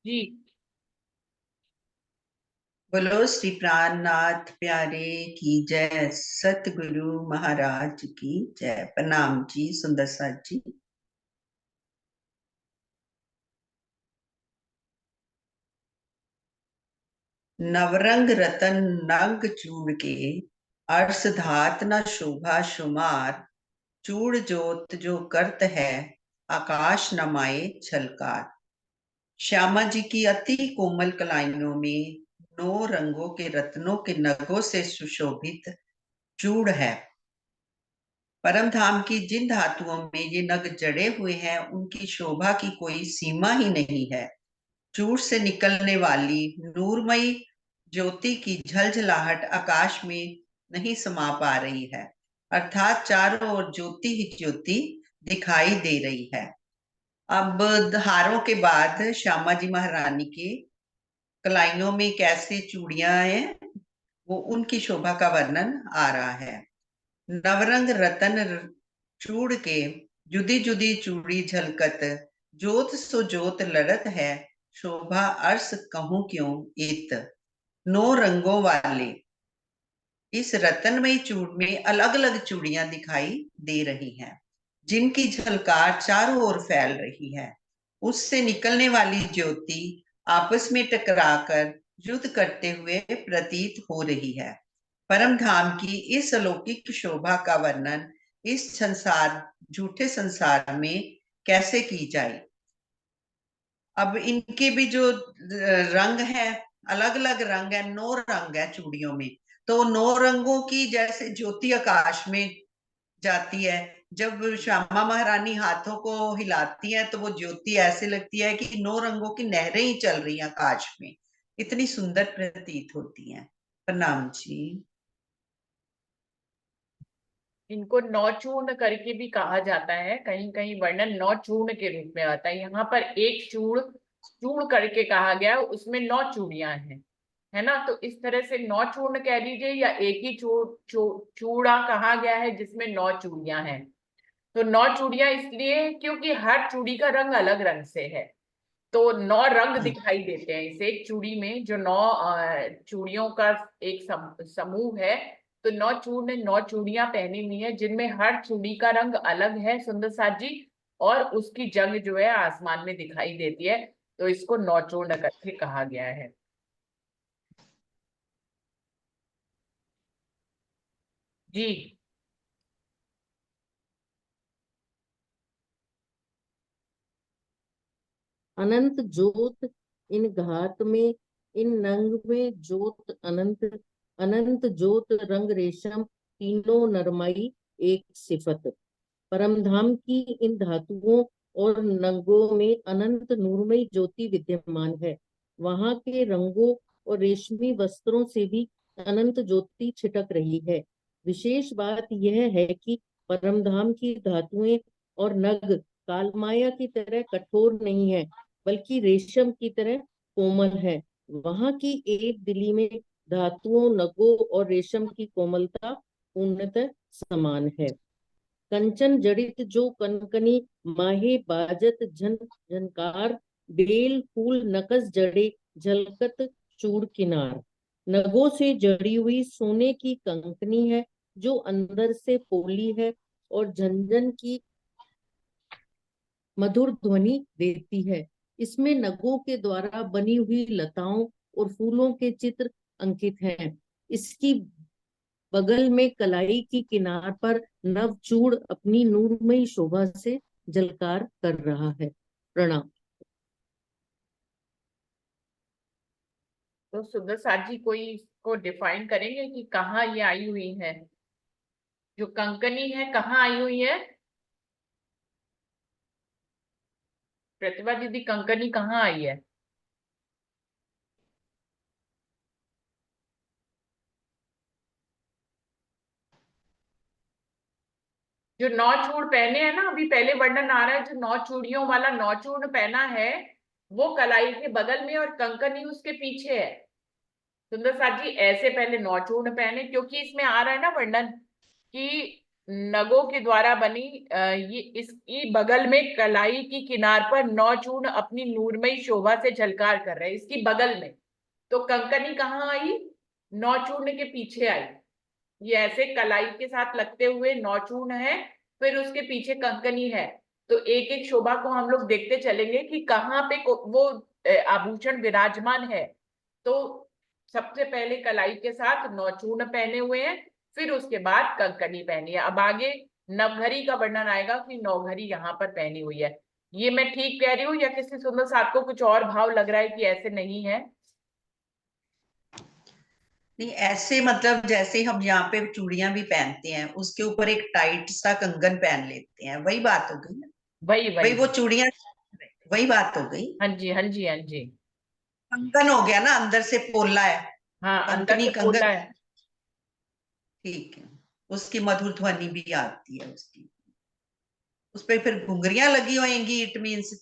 जी। बोलो श्री प्राणनाथ प्यारे की जय। सतगुरु महाराज की जय। प्रणाम जी सुंदर साथ जी। नवरंग रतन नंग चूड़ के, अर्स धात न शोभा शुमार। चूड़ जोत जो करत है, आकाश नमाए छलकार। श्यामा जी की अति कोमल कलाइयों में 9 रंगों के रत्नों के नगों से सुशोभित चूड़ है। परम धाम की जिन धातुओं में ये नग जड़े हुए हैं, उनकी शोभा की कोई सीमा ही नहीं है। चूड़ से निकलने वाली नूरमयी ज्योति की झलझलाहट आकाश में नहीं समा पा रही है, अर्थात चारों ओर ज्योति ही ज्योति दिखाई दे रही है। अब हारों के बाद श्यामा जी महारानी के कलाइयों में कैसे चूड़ियां हैं, वो उनकी शोभा का वर्णन आ रहा है। नवरंग रतन चूड़ के, जुदी जुदी चूड़ी झलकत। जोत सो जोत लड़त है, शोभा अर्स कहूं क्यों इत। 9 रंगों वाले इस रतनमयी चूड़ में अलग अलग चूड़ियां दिखाई दे रही हैं, जिनकी झलकार चारों ओर फैल रही है। उससे निकलने वाली ज्योति आपस में टकराकर युद्ध करते हुए प्रतीत हो रही है। परम धाम की इस अलौकिक शोभा का वर्णन इस संसार झूठे संसार में कैसे की जाए। अब इनके भी जो रंग है, अलग अलग रंग है, 9 रंग है चूड़ियों में। तो 9 रंगों की जैसे ज्योति आकाश में जाती है, जब श्यामा महारानी हाथों को हिलाती है तो वो ज्योति ऐसे लगती है कि 9 रंगों की नहरें ही चल रही हैं आकाश में। इतनी सुंदर प्रतीत होती हैं। प्रणाम जी। इनको नौचूर्ण करके भी कहा जाता है, कहीं कहीं वर्णन नौचूर्ण के रूप में आता है। यहाँ पर एक चूड़ चूड़ करके कहा गया है, उसमें 9 चूड़ियां हैं, है ना। तो इस तरह से नौचूर्ण कह लीजिए, या एक ही चूड़ा कहा गया है जिसमें 9 चूड़ियां हैं। तो 9 चूड़ियां इसलिए क्योंकि हर चूड़ी का रंग अलग रंग से है। तो 9 रंग हाँ। दिखाई देते हैं इस एक चूड़ी में, जो 9 चूड़ियों का एक समूह है। तो 9 चूड़ ने 9 चूड़ियां पहनी हुई है, जिनमें हर चूड़ी का रंग अलग है, सुंदर साथ जी। और उसकी जंग जो है आसमान में दिखाई देती है। तो इसको 9 चूर्ण करके कहा गया है। जी। अनंत जोत इन घात में, इन नंग में जोत अनंत। अनंत जोत रंग रेशम, तीनों नरमाई एक सिफत। परमधाम की इन धातुओं और नंगों में अनंत नूरमयी ज्योति विद्यमान है। वहां के रंगों और रेशमी वस्त्रों से भी अनंत ज्योति छिटक रही है। विशेष बात यह है कि परमधाम की धातुएं और नग कालमाया की तरह कठोर नहीं है, बल्कि रेशम की तरह कोमल है। वहां की एक दिली में धातुओं, नगों और रेशम की कोमलता पूर्णतः समान है। कंचन जड़ित जो कनकनी, माहे बाजत झन झनकार। बेल फूल नकस जड़े, झलकत चूड़ किनार। नगों से जड़ी हुई सोने की कंकनी है, जो अंदर से पोली है और झंझन की मधुर ध्वनि देती है। इसमें नगों के द्वारा बनी हुई लताओं और फूलों के चित्र अंकित हैं। इसकी बगल में कलाई की किनार पर नवचूड़ अपनी नूरमयी शोभा से झलकार कर रहा है। प्रणाम। तो सुंदर साथ जी कोई इसको डिफाइन करेंगे कि कहाँ ये आई हुई है, जो कंकनी है कहाँ आई हुई है। प्रतिभा दीदी, कंकनी कहाँ आई है। जो 9 चूड़ पहने हैं ना, अभी पहले वर्णन आ रहा है, जो 9 चूड़ियों वाला 9 चूर्ण पहना है, वो कलाई के बगल में और कंकनी उसके पीछे है। सुंदर साथ जी ऐसे पहले 9 चूर्ण पहने, क्योंकि इसमें आ रहा है ना वर्णन कि नगों के द्वारा बनी ये इसकी बगल में कलाई की किनार पर 9 चूर्ण अपनी नूरमयी शोभा से झलकार कर रहे हैं, इसकी बगल में। तो कंकनी कहाँ आई? 9 चूर्ण के पीछे आई। ये ऐसे कलाई के साथ लगते हुए 9 चूर्ण है, फिर उसके पीछे कंकनी है। तो एक एक शोभा को हम लोग देखते चलेंगे कि कहाँ पे वो आभूषण विराजमान है। तो सबसे पहले कलाई के साथ 9 चूर्ण पहने हुए हैं, फिर उसके बाद कंकनी पहनी है। अब आगे नवघरी का वर्णन आएगा कि नौघरी यहाँ पर पहनी हुई है। ये मैं ठीक कह रही हूँ या किसी सुंदर साथ को कुछ और भाव लग रहा है कि ऐसे नहीं है? नहीं, ऐसे मतलब जैसे हम यहाँ पे चूड़ियां भी पहनते हैं, उसके ऊपर एक टाइट सा कंगन पहन लेते हैं, वही बात हो गई ना। वही भाई वही वो चूड़ियां, वही बात हो गई। हाँ जी, हाँ जी, हाँ जी। कंगन हो गया ना, अंदर से पोला है। हाँ, अंदर कंकनी से कंगन, पोला है। ठीक है। उसकी मधुर ध्वनि भी आती है उसकी। उस पे फिर घुंघरियां लगी होंगी, इट मीन्स।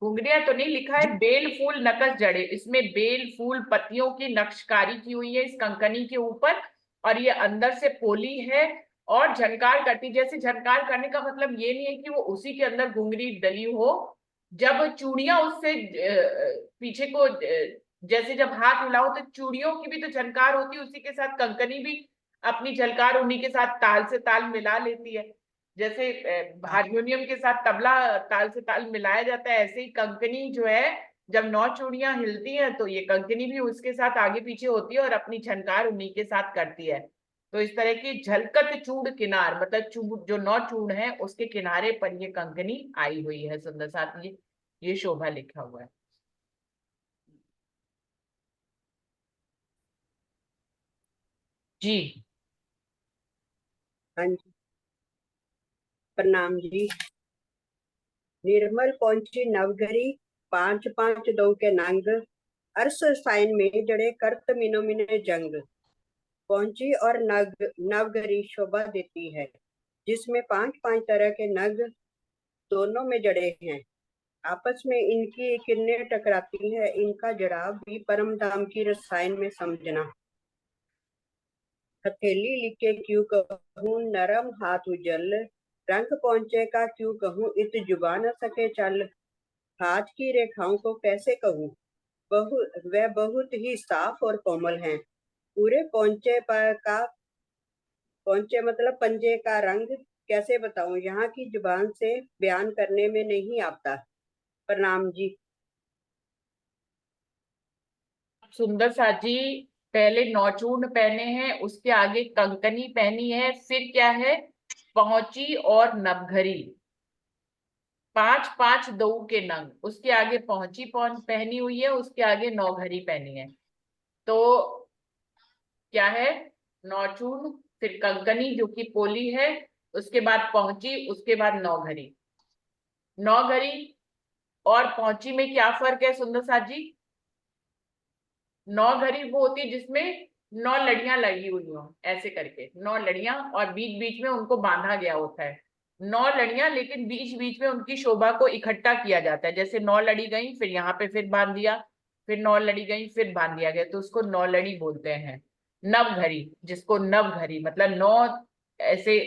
घुंघरिया तो नहीं लिखा है, बेल फूल नकश जड़े, इसमें बेल फूल पत्तियों की नक्शकारी की हुई है इस कंकनी के ऊपर। और ये अंदर से पोली है और झनकार करती। जैसे झनकार करने का मतलब ये नहीं है कि वो उसी के अंदर घुंघरी डली हो। जब चूड़ियां उससे पीछे को जैसे जब हाथ मिलाओ तो चूड़ियों की भी तो झनकार होती है, उसी के साथ कंकनी भी अपनी झलकार उन्हीं के साथ ताल से ताल मिला लेती है। जैसे हारमोनियम के साथ तबला ताल से ताल मिलाया जाता है, ऐसे ही कंकनी जो है, जब 9 चूड़ियां हिलती हैं तो ये कंकनी भी उसके साथ आगे पीछे होती है और अपनी झनकार उन्हीं के साथ करती है। तो इस तरह की झलकत चूड़ किनार, मतलब चूड़ जो 9 चूड़ है उसके किनारे पर ये कंकनी आई हुई है। सुंदर साथ ये शोभा लिखा हुआ है। जी। हाँ जी, प्रणाम जी। निर्मल पहुंची नवघरी, पांच पांच दो के नंग, अरस साइन में जड़े करत मिनो मिने जंग। पहुंची और नवघरी शोभा देती है, जिसमें पांच पांच तरह के नग दोनों में जड़े हैं। आपस में इनकी किरणें टकराती है, इनका जड़ाव भी परम धाम की रसायन में समझना। हथेली लिखे क्यों कहूँ नरम हाथ उजल, रंग पहुंचे का क्यों कहूँ इत जुबा न सके चल। हाथ की रेखाओं को कैसे कहूँ, वह बहुत ही साफ और कोमल हैं। पूरे पहुंचे पर का, पहुंचे मतलब पंजे का रंग कैसे बताऊं, यहाँ की जुबान से बयान करने में नहीं आता। प्रणाम जी। सुंदर साथ जी, पहले 9 चूर्ण पहने हैं, उसके आगे कंकनी पहनी है, फिर क्या है? पहुंची और नवघरी, पांच पांच दो के नंग, उसके आगे पहुंची पहनी हुई है, उसके आगे नौघरी पहनी है। तो क्या है? 9 चूर्ण, फिर कंकनी जो कि पोली है, उसके बाद पहुंची, उसके बाद नौघरी। नौघरी और पहुंची में क्या फर्क है सुंदर साथ जी? 9 घड़ी वो होती है जिसमें 9 लड़ियां लगी हुई हो, ऐसे करके 9 लड़ियां, और बीच बीच में उनको बांधा गया होता है। 9 लड़ियां, लेकिन बीच बीच में उनकी शोभा को इकट्ठा किया जाता है। जैसे 9 लड़ी गई, फिर यहाँ पे फिर बांध दिया, फिर 9 लड़ी गई, फिर बांध दिया गया, तो उसको 9 लड़ी बोलते हैं। नव घड़ी, जिसको नव घड़ी मतलब 9 ऐसे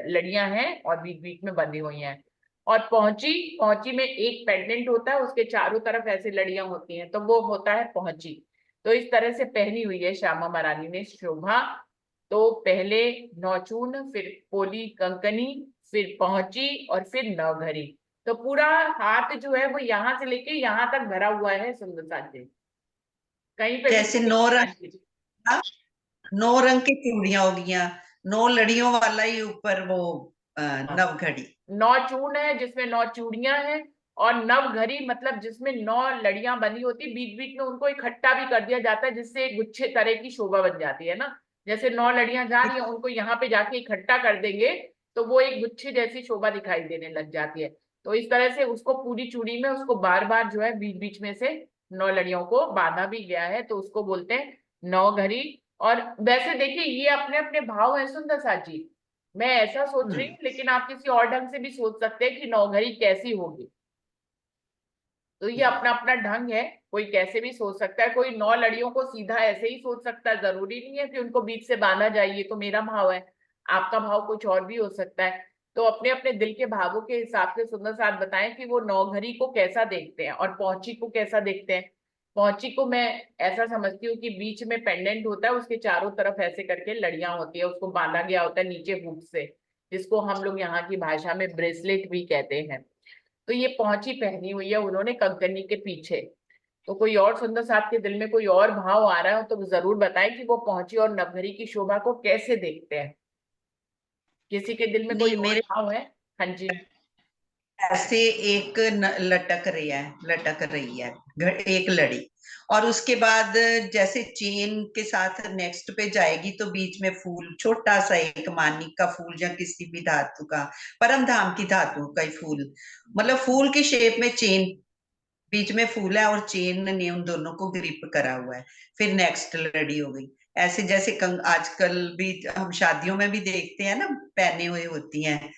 लड़ियां हैं और बीच बीच में बंधी हुई हैं। और पहुंची, पहुंची में एक पेंडेंट होता है, उसके चारों तरफ ऐसे लड़ियां होती हैं, तो वो होता है पहुंची। तो इस तरह से पहनी हुई है श्यामा महारानी ने शोभा। तो पहले 9 चूर्ण, फिर पोली कंकनी, फिर पहुंची और फिर नवघरी। तो पूरा हाथ जो है वो यहाँ से लेके यहाँ तक भरा हुआ है सुंदर साथ जी। कहीं पे भी जैसे नौ हाँ रंग, जी। 9 रंग की चूड़ियां हो गई, 9 लड़ियों वाला ही ऊपर वो हाँ, नवघड़ी। 9 चूर्ण है जिसमें 9 चूड़ियां हैं, और नवघरी मतलब जिसमें 9 लड़ियां बनी होती, बीच बीच में उनको इकट्ठा भी कर दिया जाता है, जिससे एक गुच्छे तरह की शोभा बन जाती है ना। जैसे 9 लड़ियां जा रही हैं, उनको यहाँ पे जाके इकट्ठा कर देंगे तो वो एक गुच्छे जैसी शोभा दिखाई देने लग जाती है। तो इस तरह से उसको पूरी चूड़ी में उसको बार बार जो है बीच बीच में से 9 लड़ियों को बांधा भी गया है, तो उसको बोलते हैं नौघरी। और वैसे देखिए ये अपने अपने भाव है सुंदर साथ जी। मैं ऐसा सोच रही हूँ, लेकिन आप किसी और ढंग से भी सोच सकते हैं कि नौघरी कैसी होगी। तो ये अपना अपना ढंग है, कोई कैसे भी सोच सकता है। कोई 9 लड़ियों को सीधा ऐसे ही सोच सकता है, जरूरी नहीं है कि उनको बीच से बांधा जाए, ये तो मेरा भाव है। आपका भाव कुछ और भी हो सकता है। तो अपने अपने दिल के भावों के हिसाब से सुंदर साथ बताएं कि वो नौघरी को कैसा देखते हैं और पहुंची को कैसा देखते हैं। पहुंची को मैं ऐसा समझती हूँ कि बीच में पेंडेंट होता है, उसके चारों तरफ ऐसे करके लड़ियां होती है, उसको बांधा गया होता है नीचे हुक से, जिसको हम लोग यहाँ की भाषा में ब्रेसलेट भी कहते हैं। तो ये पहुंची पहनी हुई है उन्होंने कंकनी के पीछे। तो कोई और सुंदर साथ के दिल में कोई और भाव आ रहा है तो जरूर बताएं कि वो पहुंची और नवघरी की शोभा को कैसे देखते हैं। किसी के दिल में कोई नहीं, और मेरे भाव है? हाँ जी। ऐसे एक लटक रही है एक लड़ी, और उसके बाद जैसे चेन के साथ नेक्स्ट पे जाएगी तो बीच में फूल, छोटा सा एक मानिक का फूल या किसी भी धातु का, परम धाम की धातु का ही फूल, मतलब फूल की शेप में चेन, बीच में फूल है और चेन ने उन दोनों को ग्रिप करा हुआ है। फिर नेक्स्ट लड़ी हो गई। ऐसे जैसे आजकल भी हम शादियों में भी देखते हैं ना, पहने हुए होती हैं।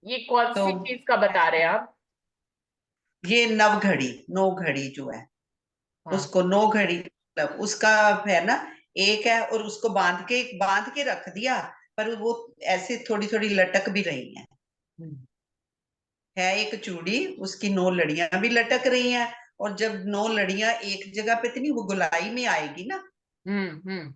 ये कौन तो सी चीज का बता रहे हैं आप? ये नौ घड़ी जो है, हाँ। उसको नौ घड़ी मतलब उसका है ना, एक है और उसको बांध के रख दिया, पर वो ऐसे थोड़ी थोड़ी लटक भी रही हम्म है एक चूड़ी, उसकी नौ लड़ियां भी लटक रही हैं। और जब नौ लड़ियां एक जगह पे इतनी वो गोलाई में आएगी ना, हम्म।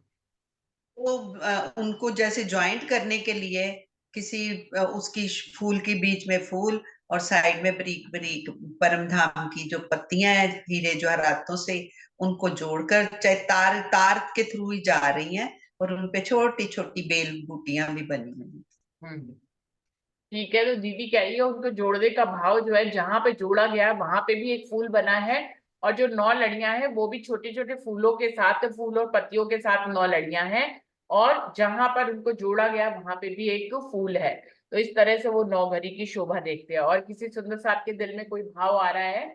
तो उनको जैसे ज्वाइंट करने के लिए किसी उसकी फूल के बीच में फूल और साइड में बारीक बारीक परमधाम की जो पत्तियां हैं हीरे जवाहरातों से, उनको जोड़कर चाहे तार तार के थ्रू ही जा रही हैं, और उनपे छोटी छोटी बेल बूटियां भी बनी हुई हैं। हम्म। ठीक है, तो दीदी कह रही है उनको जोड़ने का भाव जो है, जहां पे जोड़ा गया है वहां पे भी एक फूल बना है, और जो 9 लड़ियां हैं वो भी छोटे छोटे फूलों के साथ, फूल और पत्तियों के साथ 9 लड़ियां हैं, और जहां पर उनको जोड़ा गया वहां पे भी एक फूल है। तो इस तरह से वो नौघरी की शोभा देखते हैं। और किसी सुंदर साथ के दिल में कोई भाव आ रहा है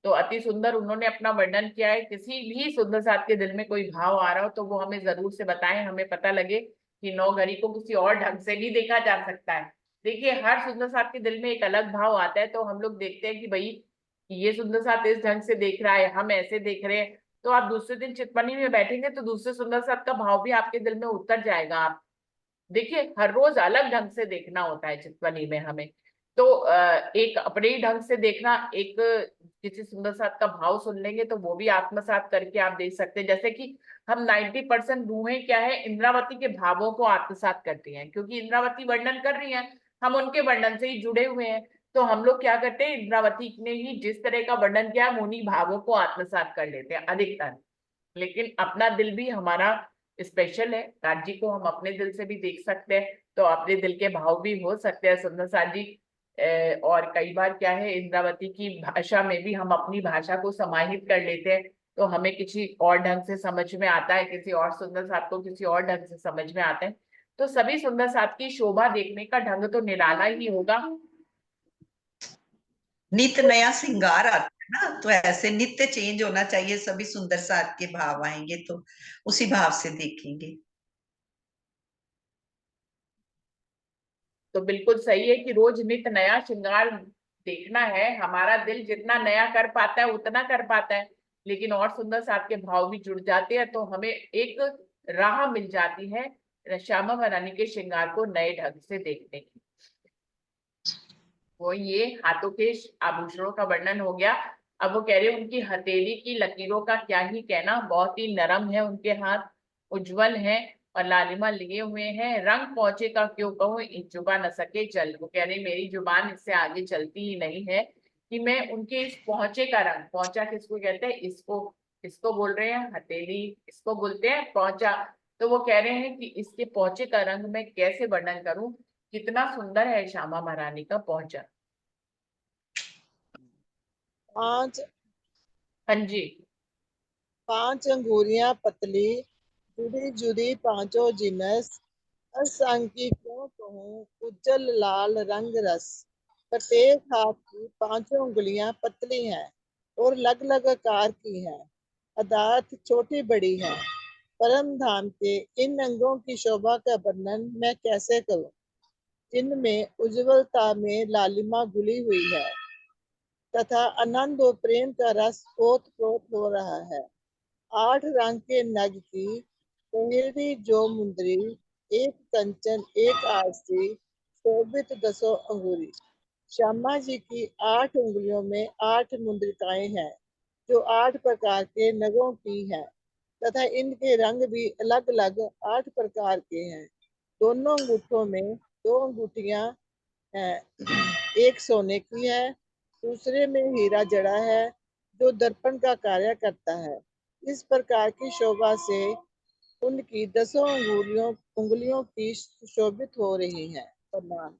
तो अति सुंदर उन्होंने अपना वर्णन किया है। किसी भी सुंदर साथ के दिल में कोई भाव आ रहा हो तो वो हमें जरूर से बताएं, हमें पता लगे कि नौघरी को किसी और ढंग से भी देखा जा सकता है। देखिए, हर सुंदर साथ के दिल में एक अलग भाव आता है, तो हम लोग देखते हैं कि भाई ये सुंदर साथ इस ढंग से देख रहा है, हम ऐसे देख रहे हैं। तो आप दूसरे दिन चितपनी में बैठेंगे तो दूसरे सुंदर साथ का भाव भी आपके दिल में उतर जाएगा। आप देखिए, हर रोज अलग ढंग से देखना होता है चितवनी में हमें। तो एक अपने ही ढंग से देखना, एक किसी सुंदर साथ का भाव सुन लेंगे तो वो भी आत्मसात करके आप देख सकते हैं। जैसे कि हम 90% रूहें क्या है, इंद्रावती के भावों को आत्मसात करती हैं, क्योंकि इंद्रावती वर्णन कर रही हैं, हम उनके वर्णन से ही जुड़े हुए हैं। तो हम लोग क्या करते हैं, इंद्रावती ने ही जिस तरह का वर्णन किया हम उन्हीं भावों को आत्मसात कर लेते हैं अधिकतर। लेकिन अपना दिल भी हमारा स्पेशल है, राज जी को हम अपने दिल से भी देख सकते हैं, तो अपने दिल के भाव भी हो सकते हैं सुंदर साथ जी। और कई बार क्या है, इंद्रावती की भाषा में भी हम अपनी भाषा को समाहित कर लेते हैं, तो हमें किसी और ढंग से समझ में आता है, किसी और सुंदर साथ को किसी और ढंग से समझ में आता है। तो सभी सुंदर साथ की शोभा देखने का ढंग तो निराला ही होगा। नित्य नया श्रृंगार आता है ना, तो ऐसे नित्य चेंज होना चाहिए, सभी सुंदर साथ के भाव आएंगे तो उसी भाव से देखेंगे। तो बिल्कुल सही है कि रोज नित नया श्रृंगार देखना है, हमारा दिल जितना नया कर पाता है उतना कर पाता है। लेकिन और सुंदर साथ के भाव भी जुड़ जाते हैं तो हमें एक राह मिल जाती है श्यामा महारानी के श्रृंगार को नए ढंग से देखने की। वो ये हाथों के आभूषणों का वर्णन हो गया। अब वो कह रहे हैं उनकी हथेली की लकीरों का क्या ही कहना, बहुत ही नरम है उनके हाथ, उज्जवल है और लालिमा लिए हुए हैं। रंग पहुंचे का क्यों कहूँ, चुबा न सके चल। वो कह रहे मेरी जुबान इससे आगे चलती ही नहीं है कि मैं उनके इस पहुंचे का रंग, पहुंचा किसको कहते हैं, इसको बोल रहे हैं हथेली, इसको बोलते हैं पहुंचा। तो वो कह रहे हैं कि इसके पहुंचे का रंग मैं कैसे वर्णन करूं, कितना सुंदर है श्यामा महारानी का पहुंचा। पांच हाँ जी। पांच अंगूरियां पतली, जुड़ी जुड़ी पांचों जिनस, असंग की क्यों कहूँ, उज्जल लाल रंग रस। प्रत्येक हाथ की पांचों उंगलियां पतली हैं और अलग अलग आकार की हैं, अर्थात छोटी बड़ी हैं। परम धाम के इन अंगों की शोभा का वर्णन मैं कैसे करूं, जिनमें उज्ज्वलता में लालिमा घुली हुई है तथा आनंद और प्रेम का रस ओत-प्रोत हो रहा है। 8 रंग के नग की पहेली जो मुंदरी, एक कंचन एक आरसी शोभित 10 अंगूरी। श्यामा जी की 8 उंगलियों में 8 मुद्रिकाएं हैं जो 8 प्रकार के नगों की हैं तथा इनके रंग भी अलग अलग 8 प्रकार के हैं। दोनों अंगूठों में 2 अंगूठियां हैं, एक सोने की है, दूसरे में हीरा जड़ा है जो दर्पण का कार्य करता है। इस प्रकार की शोभा से उनकी 10 उंगलियों की सुशोभित हो रही हैं। प्रणाम।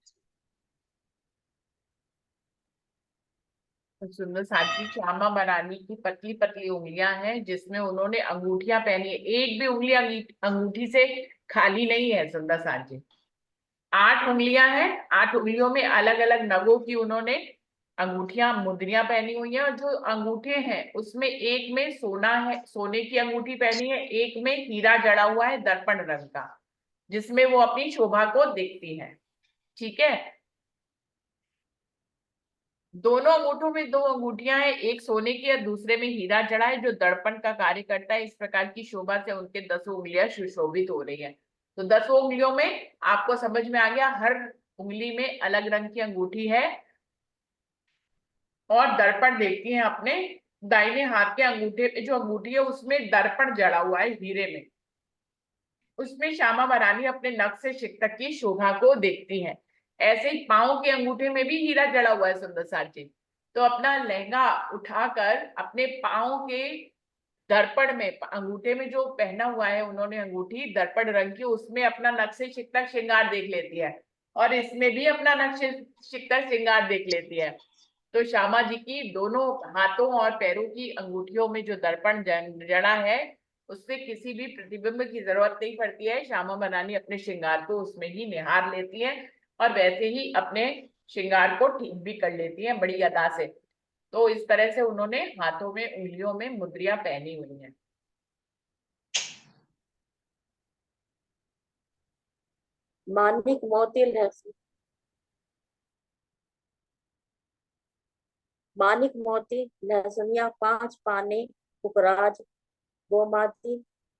तो सुंदर साथी श्यामा महारानी की पतली पतली उंगलियां हैं जिसमें उन्होंने अंगूठियां पहनी है। एक भी उंगली अंगूठी से खाली नहीं है सुंदर साथी। 8 उंगलियां हैं, 8 उंगलियों में अलग अलग नगों की उन्होंने अंगूठियां मुद्रियां पहनी हुई हैं। और जो अंगूठे हैं उसमें एक में सोना है, सोने की अंगूठी पहनी है, एक में हीरा जड़ा हुआ है दर्पण रंग का, जिसमें वो अपनी शोभा को देखती हैं। ठीक है, दोनों अंगूठों में 2 अंगूठियां हैं, एक सोने की है, दूसरे में हीरा जड़ा है जो दर्पण का कार्य करता है। इस प्रकार की शोभा से उनके 10 उंगलियां सुशोभित हो रही हैं। तो 10 उंगलियों में आपको समझ में आ गया, हर उंगली में अलग रंग की अंगूठी है और दर्पण देखती हैं अपने दाहिने हाथ के अंगूठे पे। जो अंगूठी है उसमें दर्पण जड़ा हुआ है हीरे में, उसमें श्यामा महारानी अपने नख से शिक्तक की शोभा को देखती हैं। ऐसे ही पांव के अंगूठे में भी हीरा जड़ा हुआ है सुंदर साथ जी। तो अपना लहंगा उठाकर अपने पांव के दर्पण में, अंगूठे में जो पहना हुआ है उन्होंने अंगूठी दर्पण रंग की, उसमें अपना नख से शिक्तक श्रृंगार देख लेती है और इसमें भी अपना नक्श शिक्तक श्रृंगार देख लेती है। तो श्यामा जी की दोनों हाथों और पैरों की अंगूठियों में जो दर्पण जड़ा है उससे किसी भी प्रतिबिंब की जरूरत नहीं पड़ती है। श्यामा महारानी अपने श्रृंगार को उसमें ही निहार लेती है और वैसे ही अपने श्रृंगार को ठीक भी कर लेती है बड़ी अदा से। तो इस तरह से उन्होंने हाथों में उंगलियों में मुद्रियां पहनी हुई हैं। मानिक मोती लहसुन, मानिक मोती लहसुनिया 5 पाने पुखराज गोमाती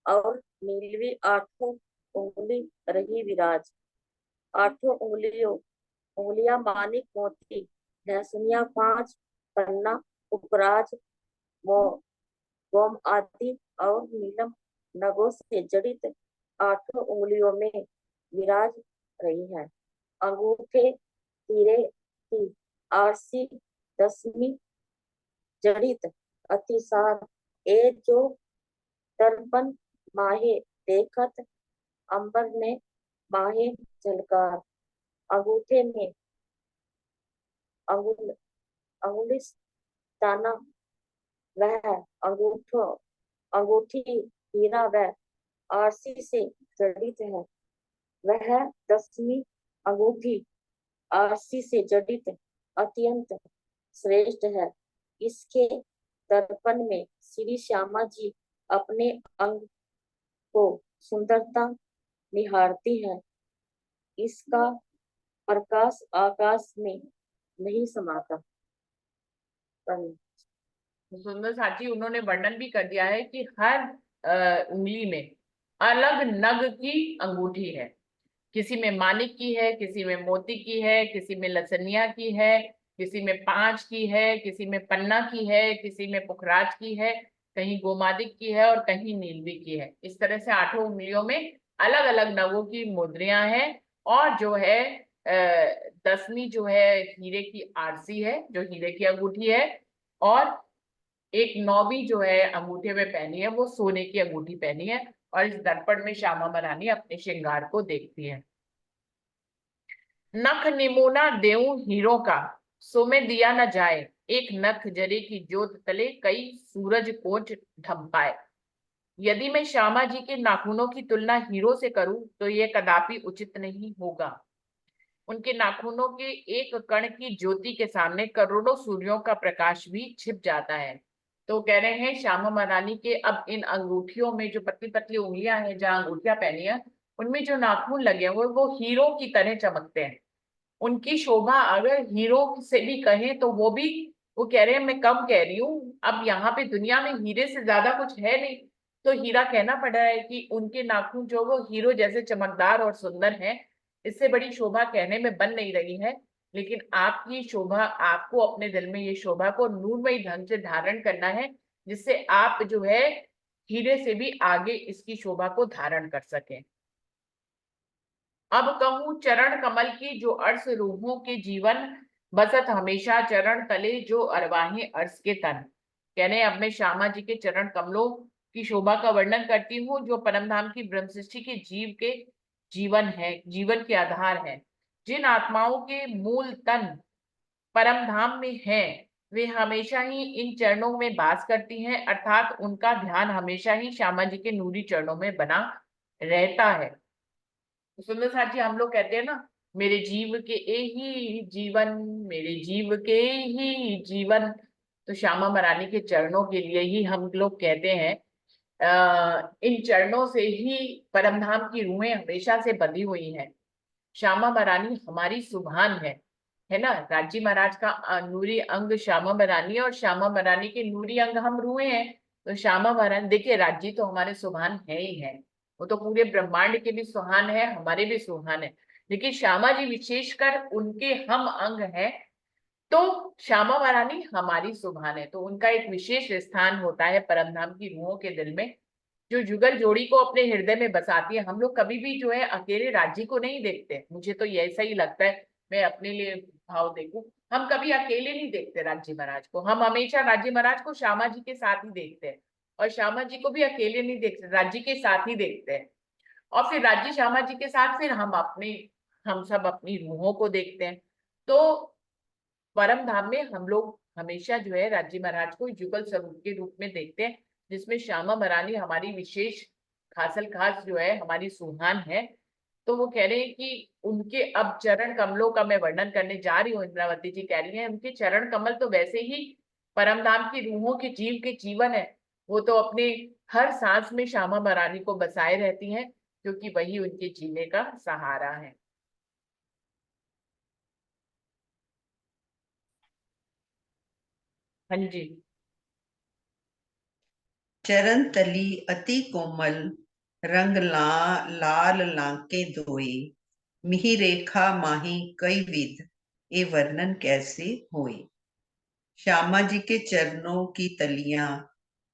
और नीलवी 8 उंगली रही विराज। 8 उंगलियां मानिक मोती लहसुनिया 5 पन्ना पुखराज गोम आदि और नीलम नगों से जड़ित 8 उंगलियों में विराज रही है। अंगूठे हीरे की आरसी 10वीं जड़ित अतिसार ए जो दर्पण माहे देखत अंबर ने माहे झलकार। अंगूठे में अंगुली ताना वह अंगूठी हीरा वह आरसी से जड़ित है। वह 10वीं अंगूठी आरसी से जड़ित अत्यंत श्रेष्ठ है। इसके दर्पण में श्री श्यामा जी अपने अंग को सुंदरता निहारती है। इसका प्रकाश आकाश में नहीं समाता। सुंदर साथी उन्होंने वर्णन भी कर दिया है कि हर उंगली में अलग नग की अंगूठी है। किसी में मानिक की है, किसी में मोती की है, किसी में लसनिया की है, किसी में 5 की है, किसी में पन्ना की है, किसी में पुखराज की है, कहीं गोमादिक की है और कहीं नीलवी की है। इस तरह से 8 उंगलियों में अलग अलग नगों की मुद्रियां हैं। और जो है 10वीं जो है हीरे की आरसी है, जो हीरे की अंगूठी है। और एक 9वीं जो है अंगूठे में पहनी है वो सोने की अंगूठी पहनी है। और इस दर्पण में श्यामा महारानी अपने श्रृंगार को देखती है। नख निमूना देऊं हीरो का, सो में दिया न जाए, एक नख जरे की जोत तले कई सूरज कोच ढंपाए। यदि मैं श्यामा जी के नाखूनों की तुलना हीरो से करूं तो यह कदापि उचित नहीं होगा। उनके नाखूनों के एक कण की ज्योति के सामने करोड़ों सूर्यों का प्रकाश भी छिप जाता है। तो कह रहे हैं श्यामा महारानी के अब इन अंगूठियों में जो पतली पतली उंगलियां हैं, जहां अंगूठियां पहनी है, उनमें जो नाखून लगे हैं वो हीरो की तरह चमकते हैं। उनकी शोभा अगर हीरो से भी कहें तो वो भी, वो कह रहे हैं मैं कम कह रही हूँ, अब यहाँ पे दुनिया में हीरे से ज्यादा कुछ है नहीं। तो हीरा कहना पड़ रहा है कि उनके नाखून जो वो हीरो जैसे चमकदार और सुंदर हैं, इससे बड़ी शोभा कहने में बन नहीं रही है। लेकिन आपकी शोभा, आपको अपने दिल में ये शोभा को नूरमयी ढंग से धारण करना है, जिससे आप जो है हीरे से भी आगे इसकी शोभा को धारण कर सकें। अब कहूँ चरण कमल की जो अर्स रूहों के जीवन, बसत हमेशा चरण तले जो अरवाहे अर्स के तन। कहने अब मैं श्यामा जी के चरण कमलों की शोभा का वर्णन करती हूँ, जो परम धाम की ब्रह्म सृष्टि के जीव के जीवन है, जीवन के आधार है। जिन आत्माओं के मूल तन परम धाम में है, वे हमेशा ही इन चरणों में वास करती हैं, अर्थात उनका ध्यान हमेशा ही श्यामा जी के नूरी चरणों में बना रहता है। सुंदर साथ जी, हम लोग कहते हैं ना, मेरे जीव के ही जीवन, मेरे जीव के ही जीवन। तो श्यामा महारानी के चरणों के लिए ही हम लोग कहते हैं, इन चरणों से ही परमधाम की रूहें हमेशा से बंधी हुई हैं। श्यामा महारानी हमारी सुभान है ना। राजी महाराज का नूरी अंग श्यामा महारानी, और श्यामा महारानी के नूरी अंग हम रूहें हैं। तो श्यामा महारानी, देखिए राजी तो हमारे सुभान है ही है, वो तो पूरे ब्रह्मांड के भी सुहान है, हमारे भी सुहान है। लेकिन श्यामा जी विशेषकर उनके हम अंग हैं, तो श्यामा महारानी हमारी सुभान है। तो उनका एक विशेष स्थान होता है परमधाम की रूहों के दिल में, जो जुगल जोड़ी को अपने हृदय में बसाती है। हम लोग कभी भी जो है अकेले राज्य को नहीं देखते, मुझे तो ये ऐसा ही लगता है, मैं अपने लिए भाव देखूं, हम कभी अकेले नहीं देखते राज्य महाराज को। हम हमेशा राज्य महाराज को श्यामा जी के साथ ही देखते हैं, और श्यामा जी को भी अकेले नहीं देखते, राज्य के साथ ही देखते हैं। और फिर राज्य श्यामा जी के साथ फिर हम सब अपनी रूहों को देखते हैं। तो परम धाम में हम लोग हमेशा जो है राज्य महाराज को युगल स्वरूप के रूप में देखते हैं, जिसमें श्यामा महारानी हमारी विशेष खास जो है हमारी सुहान है। तो वो कह रहे हैं कि उनके अब चरण कमलों का मैं वर्णन करने जा रही हूँ। इंद्रावती जी कह रही हैं, उनके चरण कमल तो वैसे ही परम धाम की रूहों के जीव के जीवन है, वो तो अपने हर सांस में श्यामा महारानी को बसाए रहती हैं, क्योंकि वही उनके जीने का सहारा है। हाँ जी। चरण तली अति कोमल, रंग लाल लांके दोए, मिहि रेखा माही कई विध, ये वर्णन कैसे होए। श्यामा जी के चरणों की तलियां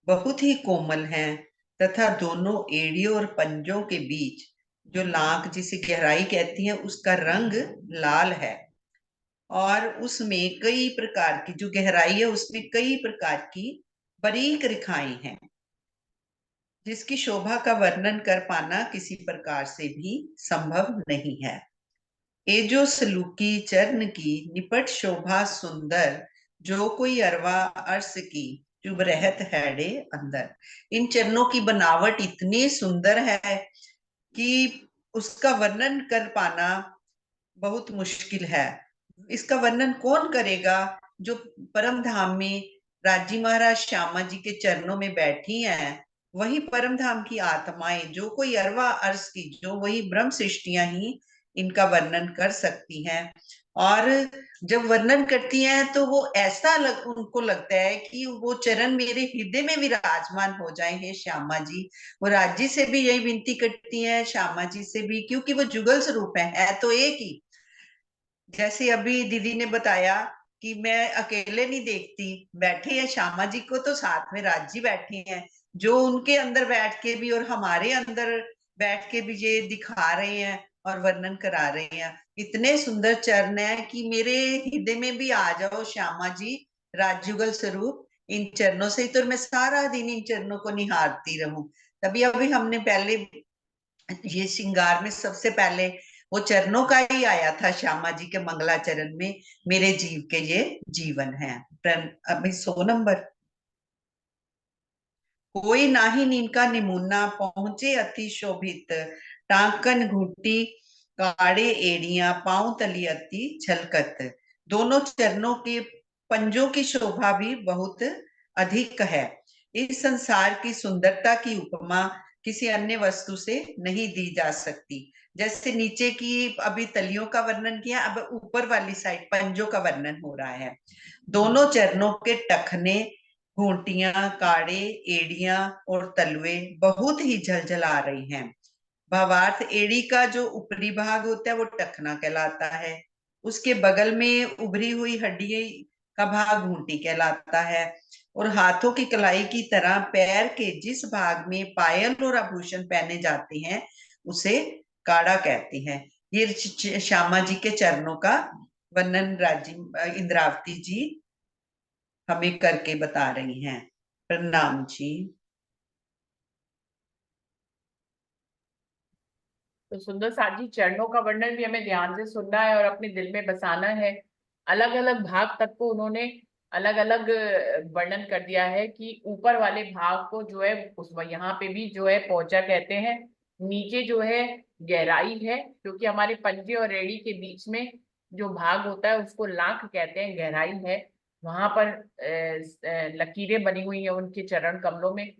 बहुत ही कोमल हैं, तथा दोनों एड़ियों और पंजों के बीच जो लांक जिसे गहराई कहती है, उसका रंग लाल है, और उसमें कई प्रकार की जो गहराई है, उसमें कई प्रकार की बारीक रेखाएं हैं, जिसकी शोभा का वर्णन कर पाना किसी प्रकार से भी संभव नहीं है। ये जो सलूकी चरण की निपट शोभा सुंदर, जो कोई अरवा अर्श की चुभ रहत हैडे अंदर। इन चरणों की बनावट इतनी सुंदर है कि उसका वर्णन कर पाना बहुत मुश्किल है। इसका वर्णन कौन करेगा? जो परम धाम में राजी महाराज श्यामा जी के चरणों में बैठी हैं, वही परम धाम की आत्माएं, जो कोई अरवा अर्श की, जो वही ब्रह्म सृष्टियां ही इनका वर्णन कर सकती हैं। और जब वर्णन करती हैं तो वो ऐसा उनको लगता है कि वो चरण मेरे हृदय में विराजमान हो जाए हैं श्यामा जी। वो राज्य से भी यही विनती करती हैं, श्यामा जी से भी, क्योंकि वो जुगल स्वरूप है तो एक ही। जैसे अभी दीदी ने बताया कि मैं अकेले नहीं देखती, बैठे हैं श्यामा जी को तो साथ में राजी बैठी हैं, जो उनके अंदर बैठ के भी और हमारे अंदर बैठ के भी ये दिखा रहे हैं और वर्णन करा रहे हैं। इतने सुंदर चरण है कि मेरे हृदय में भी आ जाओ श्यामा जी, राजयुगल स्वरूप। इन चरणों से तो मैं सारा दिन इन चरणों को निहारती रहूं। तभी अभी हमने पहले ये श्रृंगार में सबसे पहले वो चरणों का ही आया था, श्यामा जी के मंगला चरण में मेरे जीव के ये जीवन है। अभी 100 नंबर। कोई नाही नीनका निमुन्ना, पहुंचे अति शोभित, टांकन घुटी काड़े एड़ियां, पांव तली अति छलकत। दोनों चरणों के पंजों की शोभा भी बहुत अधिक है। इस संसार की सुंदरता की उपमा किसी अन्य वस्तु से नहीं दी जा सकती। जैसे नीचे की अभी तलियों का वर्णन किया, अब ऊपर वाली साइड पंजों का वर्णन हो रहा है। दोनों चरणों के टखने घोंटियां, काड़े, एड़ियां और तलवे बहुत ही झलझला रही हैं। भावार्थ, एड़ी का जो ऊपरी भाग होता है वो टखना कहलाता है, उसके बगल में उभरी हुई हड्डी का भाग घूंटी कहलाता है, और हाथों की कलाई की तरह पैर के जिस भाग में पायल और आभूषण पहने जाते हैं उसे काड़ा कहते हैं। ये श्यामा जी के चरणों का वर्णन इंद्रावती जी हमें करके बता रही हैं। प्रणाम जी। तो सुंदर साथ जी चरणों का वर्णन भी हमें ध्यान से सुनना है और अपने दिल में बसाना है। अलग अलग भाग तक को उन्होंने अलग अलग वर्णन कर दिया है कि ऊपर वाले भाग को जो है उस यहाँ पे भी जो है पौचा कहते हैं, नीचे जो है गहराई है, क्योंकि हमारे पंजे और रेड़ी के बीच में जो भाग होता है उसको लाख कहते हैं, गहराई है, वहां पर लकीरें बनी हुई है उनके चरण कमलों में।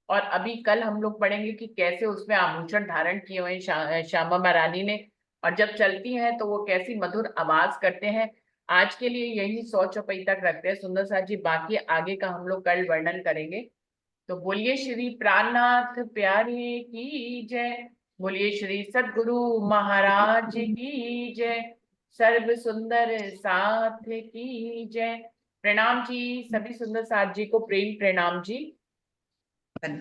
और अभी कल हम लोग पढ़ेंगे कि कैसे उसमें आभूषण धारण किए हुए हैं श्यामा महारानी ने, और जब चलती हैं तो वो कैसी मधुर आवाज करते हैं। आज के लिए यही 100 चौपाई तक रखते हैं सुंदर साथ जी, बाकी आगे का हम लोग कल वर्णन करेंगे। तो बोलिए श्री प्राणनाथ प्यारे की जय, बोलिए श्री सद्गुरु महाराज की जय, सर्व सुंदर साथ की जय। प्रणाम जी, सभी सुंदर साथ जी को प्रेम प्रणाम जी।